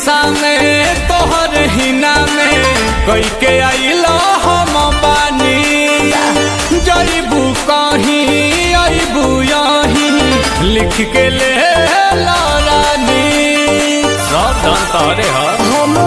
नशा में तोहर हिना में कई के आइलो हम बानी जईबू कहीं अबू यहीं लिख के ले रानी सब धन तोरे हम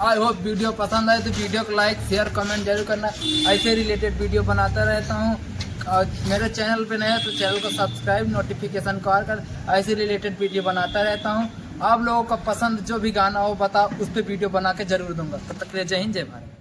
आई होप वीडियो पसंद आए तो वीडियो को लाइक शेयर कमेंट जरूर करना। ऐसे रिलेटेड वीडियो बनाता रहता हूँ और मेरे चैनल पे नए हो तो चैनल को सब्सक्राइब नोटिफिकेशन कर ऐसे रिलेटेड वीडियो बनाता रहता हूँ। आप लोगों का पसंद जो भी गाना हो बताओ, उस पर वीडियो बना के जरूर दूंगा। तब तक जय हिंद जय भारत।